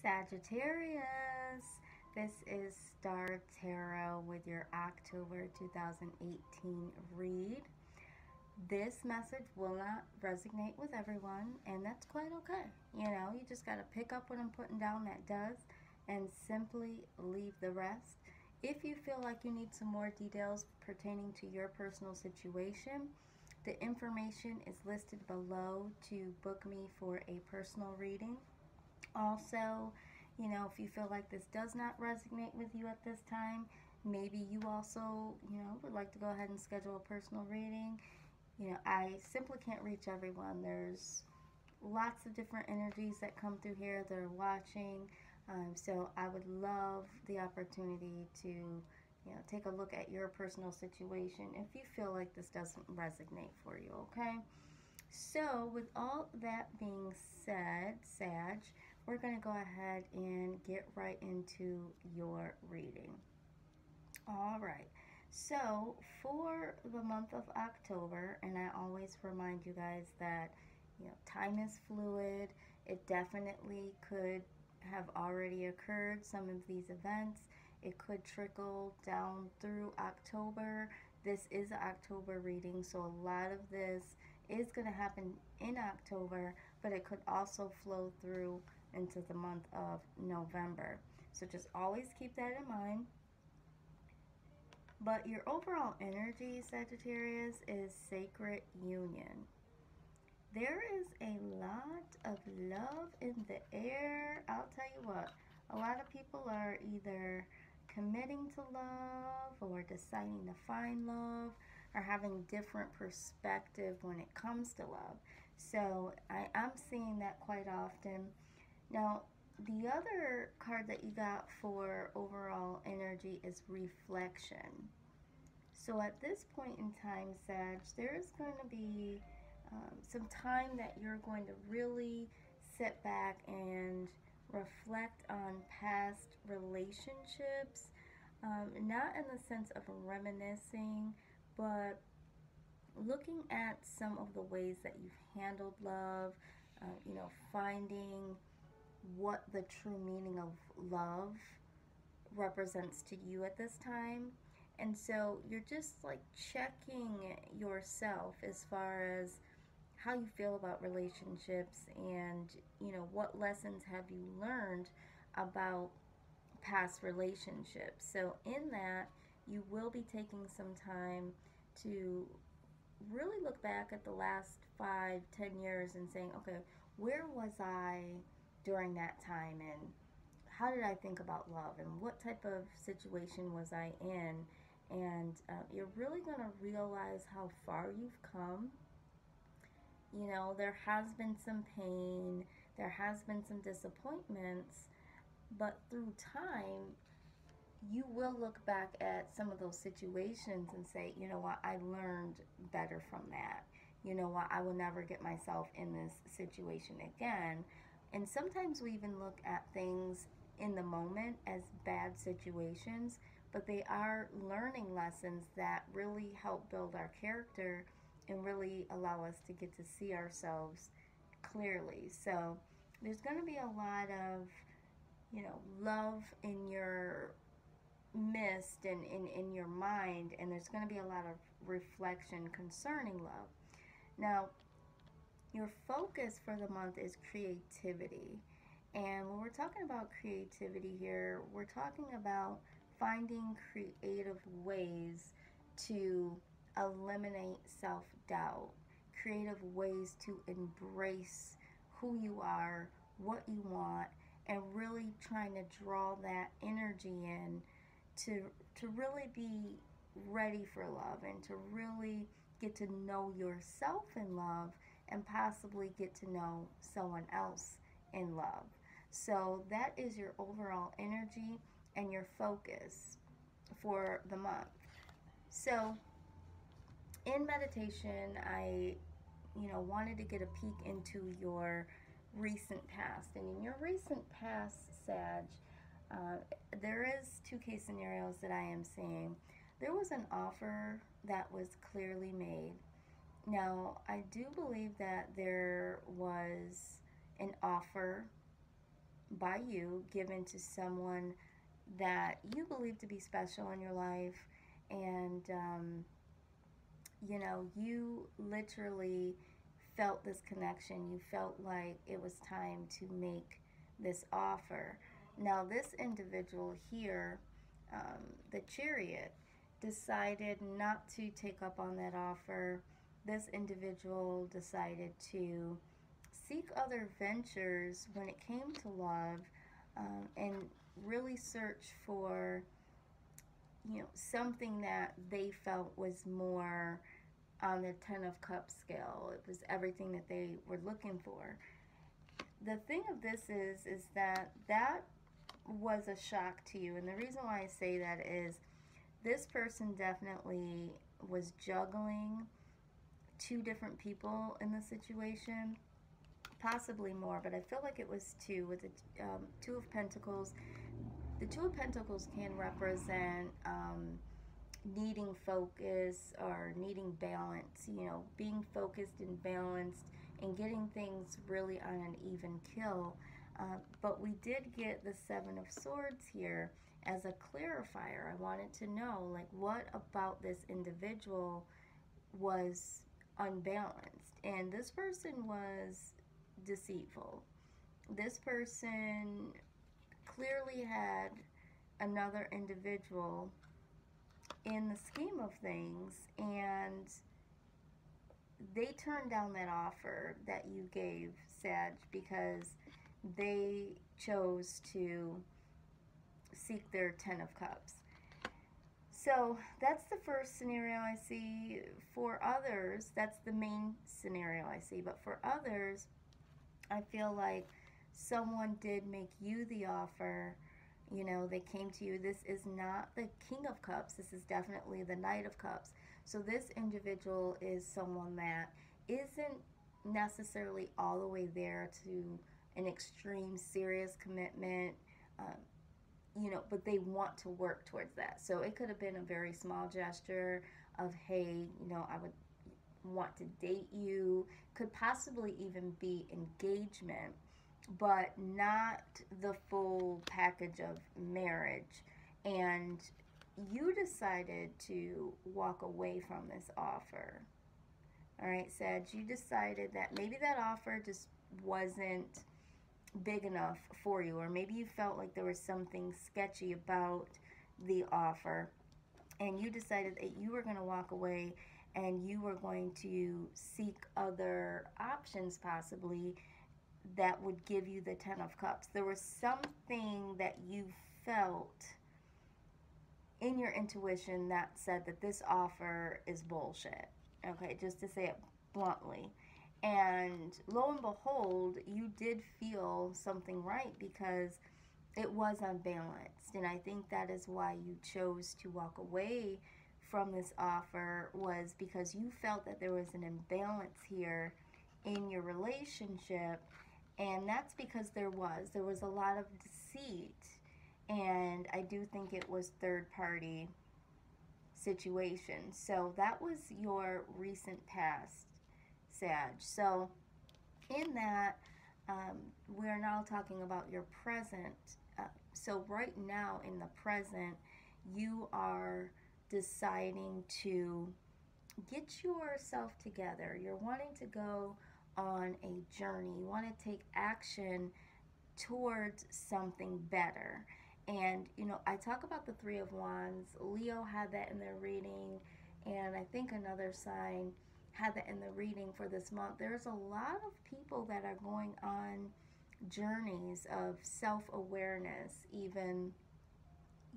Sagittarius, this is Star Tarot with your October 2018 read. This message will not resonate with everyone, and that's quite okay. You just got to pick up what I'm putting down that does and simply leave the rest. If you feel like you need some more details pertaining to your personal situation, the information is listed below to book me for a personal reading. Also, if you feel like this does not resonate with you at this time, maybe you also, would like to go ahead and schedule a personal reading. I simply can't reach everyone. There's lots of different energies that come through here that are watching. So I would love the opportunity to, take a look at your personal situation if you feel like this doesn't resonate for you, okay? So with all that being said, Sag, we're going to go ahead and get right into your reading. All right. So for the month of October, and I always remind you guys that, time is fluid. It definitely could have already occurred, some of these events. It could trickle down through October. This is an October reading, so a lot of this is going to happen in October, but it could also flow through into the month of November. So just always keep that in mind. But your overall energy, Sagittarius, is sacred union. There is a lot of love in the air. I'll tell you what, a lot of people are either committing to love or deciding to find love or having different perspective when it comes to love. So I'm seeing that quite often. Now, the other card that you got for overall energy is reflection. So at this point in time, Sag, there is going to be some time that you're going to really sit back and reflect on past relationships, not in the sense of reminiscing, but looking at some of the ways that you've handled love, finding what the true meaning of love represents to you at this time. And so you're just like checking yourself as far as how you feel about relationships and, what lessons have you learned about past relationships. So in that, you will be taking some time to really look back at the last 5, 10 years and saying, okay, where was I during that time, and how did I think about love, and what type of situation was I in? And you're really going to realize how far you've come. There has been some pain, there has been some disappointments, but through time, you will look back at some of those situations and say, you know what, I learned better from that. You know what, I will never get myself in this situation again. And sometimes we even look at things in the moment as bad situations, but they are learning lessons that really help build our character and really allow us to get to see ourselves clearly. So there's going to be a lot of, love in your midst and in your mind, and there's going to be a lot of reflection concerning love. Now, your focus for the month is creativity. And when we're talking about creativity here, we're talking about finding creative ways to eliminate self-doubt, creative ways to embrace who you are, what you want, and really trying to draw that energy in to really be ready for love and to really get to know yourself in love and possibly get to know someone else in love. So that is your overall energy and your focus for the month. So in meditation, I wanted to get a peek into your recent past. And in your recent past, Sag, there is 2 case scenarios that I am seeing. There was an offer that was clearly made. Now, I do believe that there was an offer by you, given to someone that you believe to be special in your life. And, you know, you literally felt this connection. You felt like it was time to make this offer. Now, this individual here, the Chariot, decided not to take up on that offer. This individual decided to seek other ventures when it came to love, and really search for, you know, something that they felt was more on the Ten of Cups scale. It was everything that they were looking for. The thing of this is that that was a shock to you, and the reason why I say that is this person definitely was juggling two different people in the situation, possibly more, but I feel like it was two. With the Two of Pentacles, the Two of Pentacles can represent needing focus or needing balance, you know, being focused and balanced and getting things really on an even kill. But we did get the Seven of Swords here as a clarifier. I wanted to know, like, what about this individual was unbalanced? And this person was deceitful. This person clearly had another individual in the scheme of things, and they turned down that offer that you gave, Sag, because they chose to seek their Ten of Cups. So that's the first scenario I see. For others, that's the main scenario I see. But for others, I feel like someone did make you the offer. You know, they came to you. This is not the King of Cups. This is definitely the Knight of Cups. So this individual is someone that isn't necessarily all the way there to an extreme serious commitment, you know, but they want to work towards that. So it could have been a very small gesture of, hey, you know, I would want to date you. Could possibly even be engagement, but not the full package of marriage. And you decided to walk away from this offer. All right, Sag, you decided that maybe that offer just wasn't big enough for you, or maybe you felt like there was something sketchy about the offer, and you decided that you were going to walk away and you were going to seek other options possibly that would give you the Ten of Cups. There was something that you felt in your intuition that said that this offer is bullshit. Okay, just to say it bluntly. And lo and behold, you did feel something right because it was unbalanced. And I think that is why you chose to walk away from this offer, was because you felt that there was an imbalance here in your relationship. And that's because there was a lot of deceit. And I do think it was third party situation. So that was your recent past, Sag. So in that, we're now talking about your present. So right now in the present, you are deciding to get yourself together. You're wanting to go on a journey. You want to take action towards something better. And, you know, I talk about the Three of Wands. Leo had that in their reading, and I think another sign had that in the reading for this month. There's a lot of people that are going on journeys of self-awareness, even,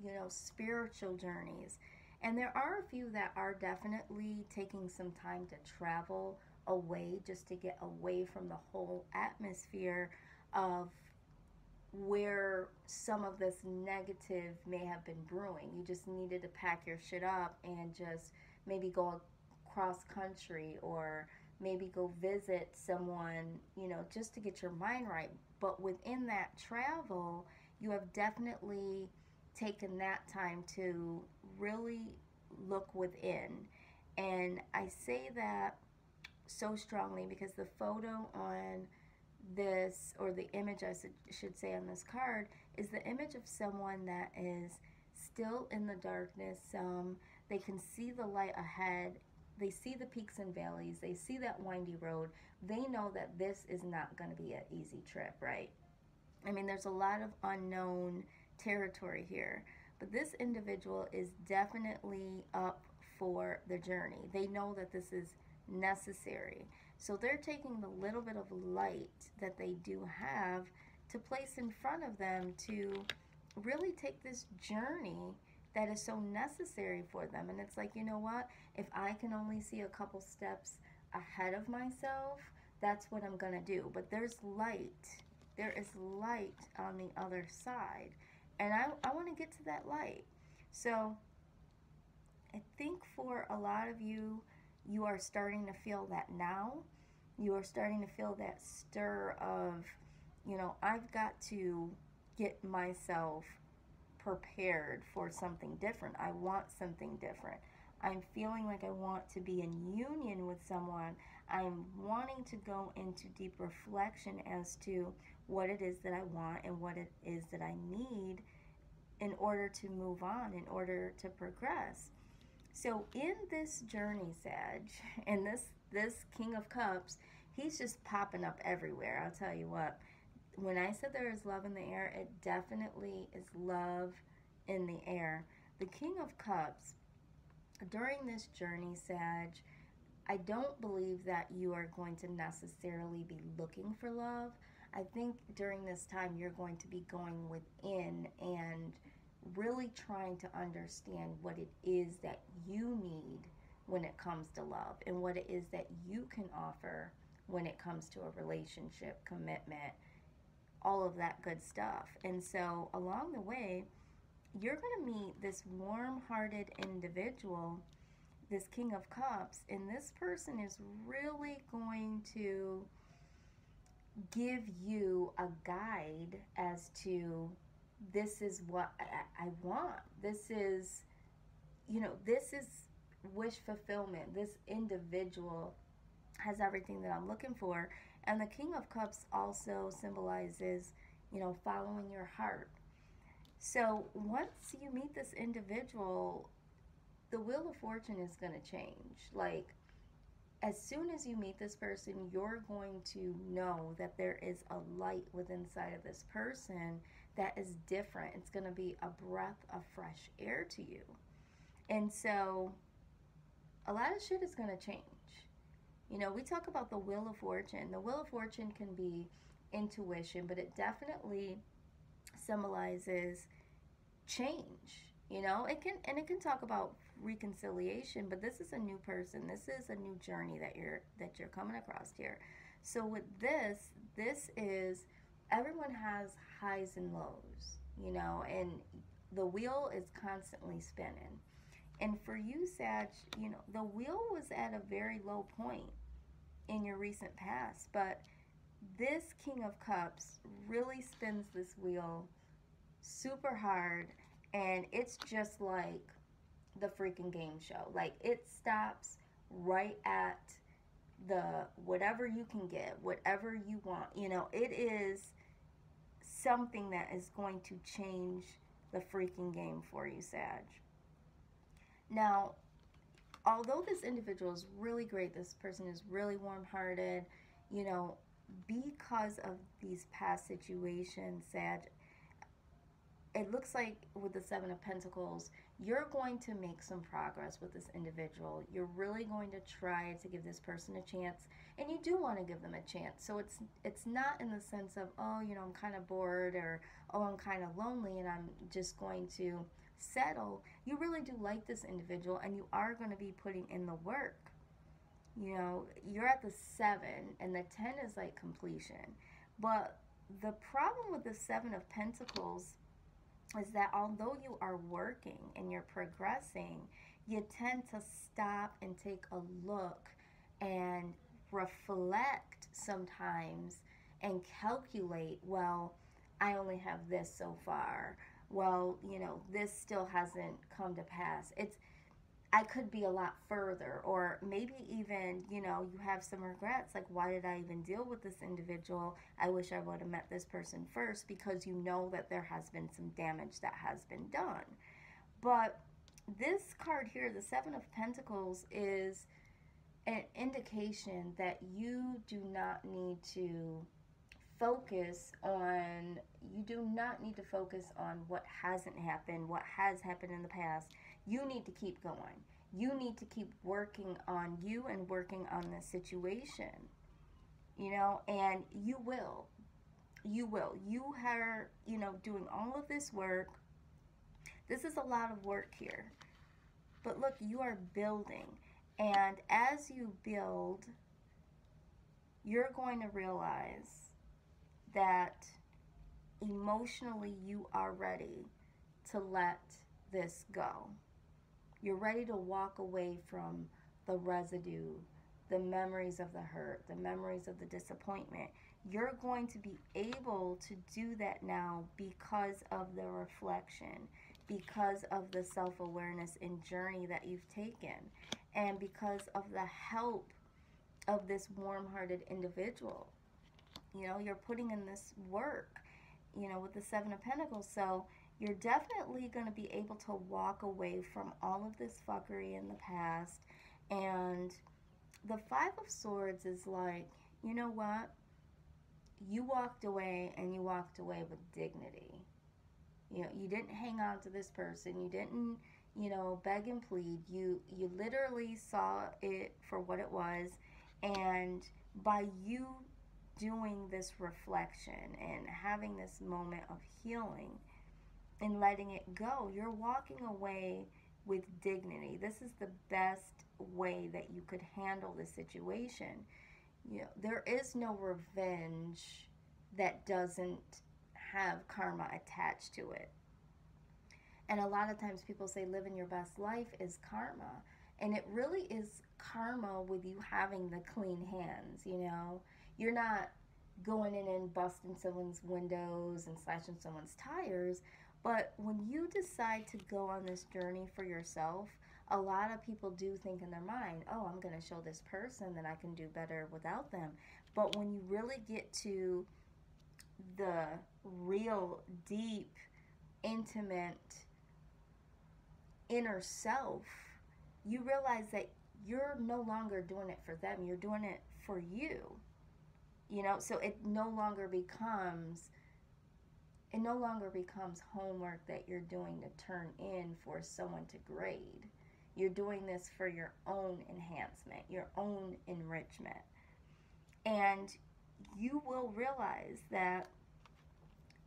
you know, spiritual journeys. And there are a few that are definitely taking some time to travel away, just to get away from the whole atmosphere of where some of this negative may have been brewing. You just needed to pack your shit up and just maybe go cross country, or maybe go visit someone, you know, just to get your mind right. But within that travel, you have definitely taken that time to really look within. And I say that so strongly because the photo on this, or the image I should say on this card, is the image of someone that is still in the darkness. They can see the light ahead. They see the peaks and valleys. They see that windy road. They know that this is not going to be an easy trip, right? I mean, there's a lot of unknown territory here. But this individual is definitely up for the journey. They know that this is necessary. So they're taking the little bit of light that they do have to place in front of them to really take this journey that is so necessary for them. And it's like, you know what? If I can only see a couple steps ahead of myself, that's what I'm going to do. But there's light. There is light on the other side. And I want to get to that light. So I think for a lot of you, you are starting to feel that now. You are starting to feel that stir of, you know, I've got to get myself prepared for something different. I want something different. I'm feeling like I want to be in union with someone. I'm wanting to go into deep reflection as to what it is that I want and what it is that I need in order to move on, in order to progress. So in this journey, Sag, and this King of Cups, he's just popping up everywhere. I'll tell you what. When I said there is love in the air, it definitely is love in the air. The King of Cups, during this journey, Sag, I don't believe that you are going to necessarily be looking for love. I think during this time you're going to be going within and really trying to understand what it is that you need when it comes to love and what it is that you can offer when it comes to a relationship, commitment, all of that good stuff. And so along the way, you're going to meet this warm-hearted individual, this King of Cups, and this person is really going to give you a guide as to this is what I want. This is, you know, this is wish fulfillment. This individual has everything that I'm looking for. And the King of Cups also symbolizes, you know, following your heart. So once you meet this individual, the Wheel of Fortune is going to change. Like, as soon as you meet this person, you're going to know that there is a light within inside of this person that is different. It's going to be a breath of fresh air to you. And so a lot of shit is going to change. You know, we talk about the Wheel of Fortune. The Wheel of Fortune can be intuition, but it definitely symbolizes change. You know, it can talk about reconciliation, but this is a new person. This is a new journey that you're coming across here. So with this is, everyone has highs and lows, you know, and the wheel is constantly spinning. And for you, Sag, you know, the wheel was at a very low point in your recent past, but this King of Cups really spins this wheel super hard, and it's just like the freaking game show. Like, it stops right at the whatever you can get, whatever you want. You know, it is something that is going to change the freaking game for you, Sag. Now, although this individual is really great, this person is really warm-hearted, you know, because of these past situations, Sag, it looks like with the Seven of Pentacles, you're going to make some progress with this individual. You're really going to try to give this person a chance, and you do want to give them a chance. So it's not in the sense of, oh, you know, I'm kind of bored, or, oh, I'm kind of lonely and I'm just going to settle. You really do like this individual, and you are going to be putting in the work. You know, you're at the 7, and the 10 is like completion. But the problem with the 7 of Pentacles is that although you are working and you're progressing, you tend to stop and take a look and reflect sometimes and calculate, well, I only have this so far. Well, you know, this still hasn't come to pass. I could be a lot further, or maybe even, you know, you have some regrets, like, why did I even deal with this individual? I wish I would have met this person first, because you know that there has been some damage that has been done. But this card here, the Seven of Pentacles, is an indication that you do not need to focus on what hasn't happened, what has happened in the past. You need to keep going. You need to keep working on you and working on the situation, you know, and you will. You will. You are, you know, doing all of this work. This is a lot of work here. But look, you are building. And as you build, you're going to realize that emotionally you are ready to let this go. You're ready to walk away from the residue, the memories of the hurt, the memories of the disappointment. You're going to be able to do that now because of the reflection, because of the self-awareness and journey that you've taken, and because of the help of this warm-hearted individual. You know, you're putting in this work, you know, with the Seven of Pentacles. So you're definitely going to be able to walk away from all of this fuckery in the past. And the Five of Swords is like, you know what? You walked away, and you walked away with dignity. You know, you didn't hang on to this person. You didn't, you know, beg and plead. You literally saw it for what it was. And by you doing this reflection and having this moment of healing and letting it go, you're walking away with dignity. This is the best way that you could handle the situation. You know, there is no revenge that doesn't have karma attached to it. And a lot of times people say living your best life is karma. And it really is karma with you having the clean hands, you know. You're not going in and busting someone's windows and slashing someone's tires. But when you decide to go on this journey for yourself, a lot of people do think in their mind, oh, I'm going to show this person that I can do better without them. But when you really get to the real, deep, intimate inner self, you realize that you're no longer doing it for them. You're doing it for you. You know, so it no longer becomes homework that you're doing to turn in for someone to grade. You're doing this for your own enhancement, your own enrichment. And you will realize that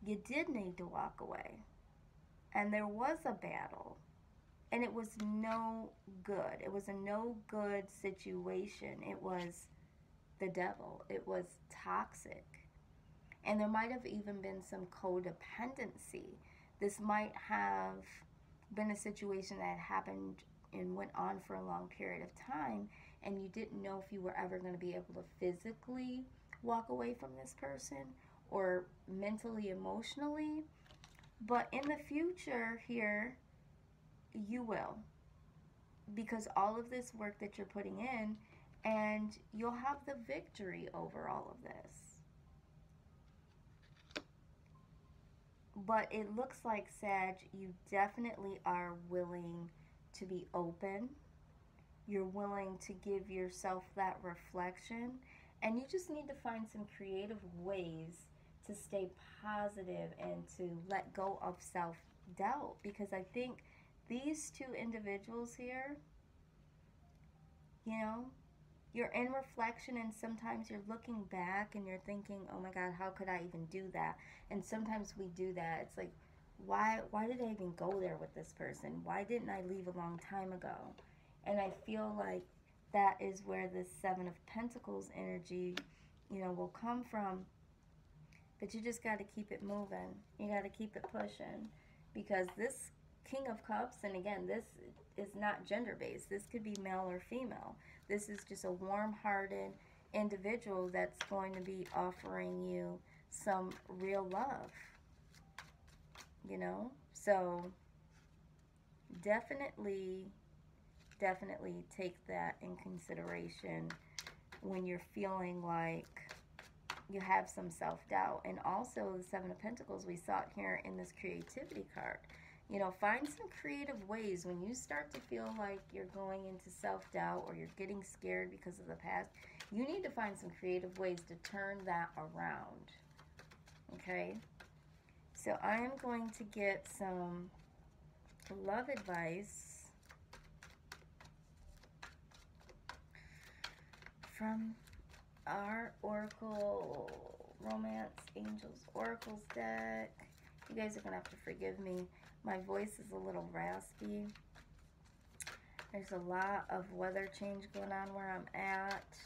you did need to walk away. And there was a battle. And it was no good. It was a no good situation. It was the devil. It was toxic. And there might have even been some codependency. This might have been a situation that happened and went on for a long period of time, and you didn't know if you were ever going to be able to physically walk away from this person or mentally, emotionally. But in the future here, you will, because all of this work that you're putting in, and you'll have the victory over all of this. But it looks like, Sag, you definitely are willing to be open. You're willing to give yourself that reflection, and you just need to find some creative ways to stay positive and to let go of self-doubt, because I think these two individuals here, you know, you're in reflection, and sometimes you're looking back and you're thinking, oh my God, how could I even do that? And sometimes we do that. It's like, why did I even go there with this person? Why didn't I leave a long time ago? And I feel like that is where this Seven of Pentacles energy, you know, will come from. But you just got to keep it moving. You got to keep it pushing, because this King of Cups, and again, this is not gender-based. This could be male or female. This is just a warm-hearted individual that's going to be offering you some real love, you know? So definitely definitely take that in consideration when you're feeling like you have some self-doubt. And also the Seven of Pentacles, we saw it here in this creativity card. You know, find some creative ways when you start to feel like you're going into self-doubt or you're getting scared because of the past. You need to find some creative ways to turn that around. Okay? So I am going to get some love advice from our Oracle Romance Angels Oracles deck. You guys are going to have to forgive me. My voice is a little raspy. There's a lot of weather change going on where I'm at.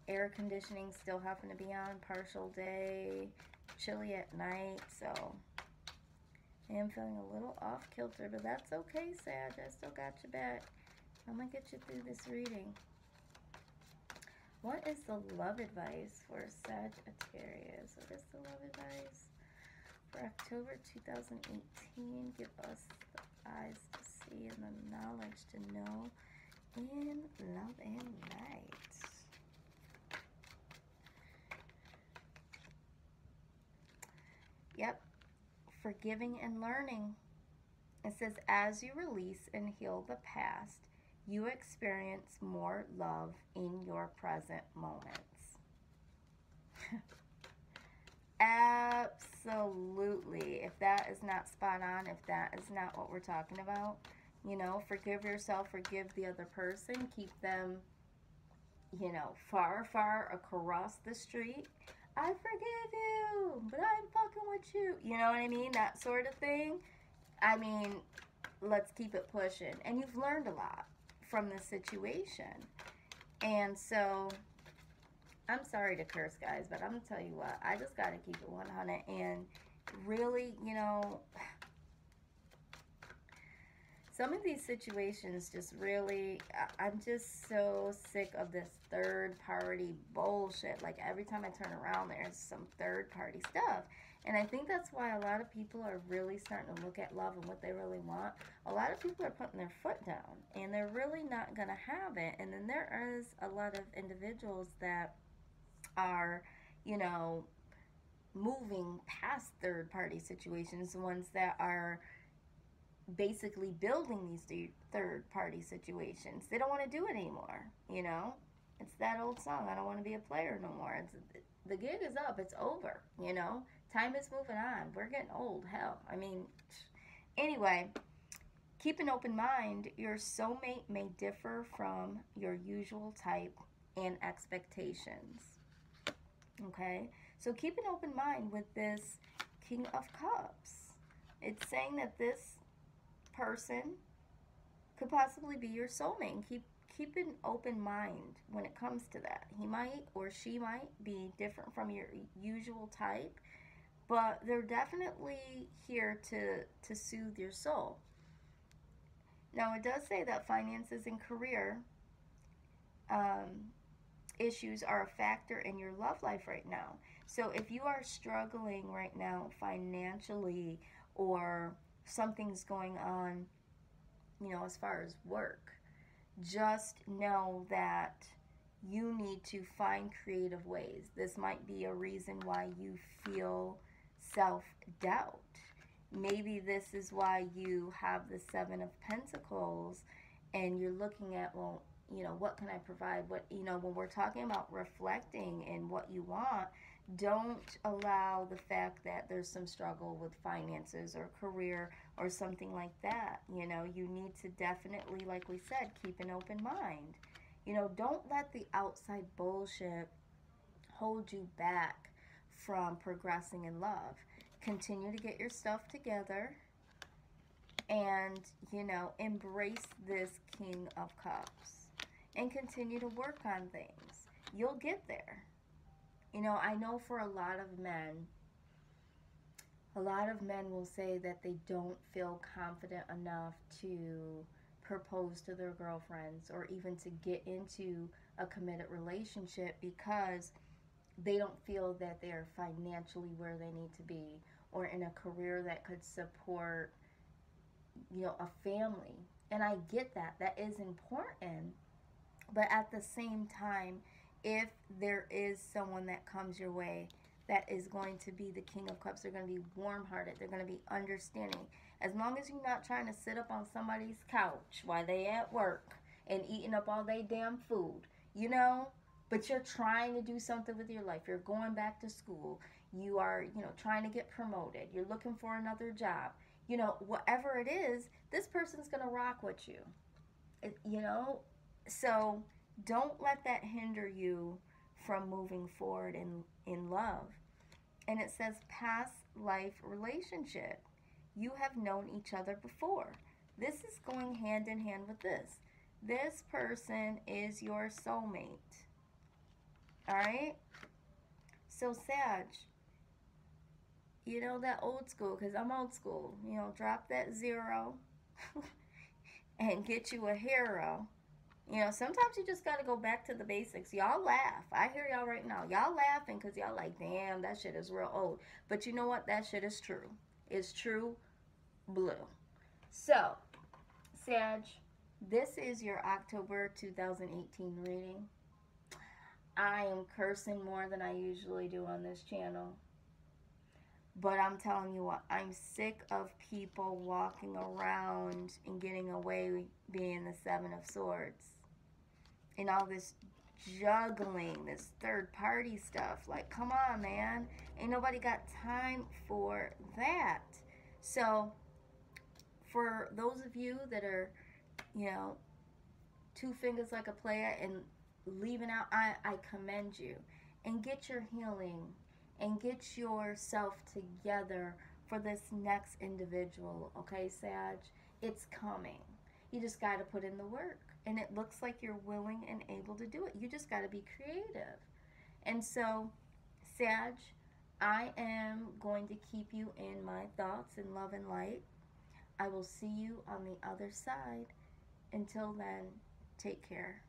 Air conditioning still having to be on, partial day, chilly at night, so I am feeling a little off kilter, but that's okay, Sag. I still got your back. I'm going to get you through this reading. What is the love advice for Sagittarius? What is the love advice for October 2018? Give us the eyes to see and the knowledge to know in love and light. Yep, forgiving and learning. It says, as you release and heal the past, you experience more love in your present moments. Absolutely. If that is not spot on, if that is not what we're talking about, you know, forgive yourself, forgive the other person, keep them, you know, far, far across the street. I forgive you, but I'm fucking with you. You know what I mean? That sort of thing. I mean, let's keep it pushing. And you've learned a lot from this situation. And so, I'm sorry to curse, guys, but I'm going to tell you what. I just got to keep it 100. And really, you know, some of these situations just really, I'm just so sick of this third-party bullshit. Like, every time I turn around, there's some third-party stuff. And I think that's why a lot of people are really starting to look at love and what they really want. A lot of people are putting their foot down, and they're really not going to have it. And then there is a lot of individuals that are, you know, moving past third-party situations, the ones that are basically building these third-party situations. They don't want to do it anymore, you know? It's that old song, I don't want to be a player no more. The gig is up, it's over, you know? Time is moving on. We're getting old, hell. I mean, anyway, keep an open mind. Your soulmate may differ from your usual type and expectations, okay? So keep an open mind with this King of Cups. It's saying that this person could possibly be your soulmate. Keep an open mind when it comes to that. He might or she might be different from your usual type, but they're definitely here to soothe your soul. Now, it does say that finances and career issues are a factor in your love life right now. So if you are struggling right now financially, or something's going on, you know, as far as work, just know that you need to find creative ways. This might be a reason why you feel self-doubt. Maybe this is why you have the Seven of Pentacles and you're looking at, well, you know, what can I provide? What, you know, when we're talking about reflecting and what you want, don't allow the fact that there's some struggle with finances or career or something like that. You know, you need to definitely, like we said, keep an open mind. You know, don't let the outside bullshit hold you back from progressing in love. Continue to get your stuff together and, you know, embrace this King of Cups and continue to work on things. You'll get there. You know, I know for a lot of men will say that they don't feel confident enough to propose to their girlfriends or even to get into a committed relationship because they don't feel that they're financially where they need to be or in a career that could support, you know, a family. And I get that. That is important. But at the same time, if there is someone that comes your way that is going to be the King of Cups, they're going to be warm hearted, they're going to be understanding. As long as you're not trying to sit up on somebody's couch while they at work and eating up all their damn food, you know, but you're trying to do something with your life. You're going back to school. You are, trying to get promoted. You're looking for another job. Whatever it is, this person's going to rock with you. You know, so don't let that hinder you from moving forward in love. And it says past life relationship. You have known each other before. This is going hand in hand with this. This person is your soulmate. All right? So, Sag, that old school, because I'm old school, drop that 0 and get you a hero. Sometimes you just got to go back to the basics. Y'all laugh. I hear y'all right now. Y'all laughing because y'all like, damn, that shit is real old. But you know what? That shit is true. It's true blue. So, Sag, this is your October 2018 reading. I am cursing more than I usually do on this channel. But I'm telling you what, I'm sick of people walking around and getting away being the 7 of Swords. And all this juggling, this third party stuff. Like, come on, man. Ain't nobody got time for that. So, for those of you that are, 2 fingers like a player and leaving out, I commend you. And get your healing and get yourself together for this next individual, okay, Sag? It's coming. You just got to put in the work. And it looks like you're willing and able to do it. You just got to be creative. And so, Sag, I am going to keep you in my thoughts in love and light. I will see you on the other side. Until then, take care.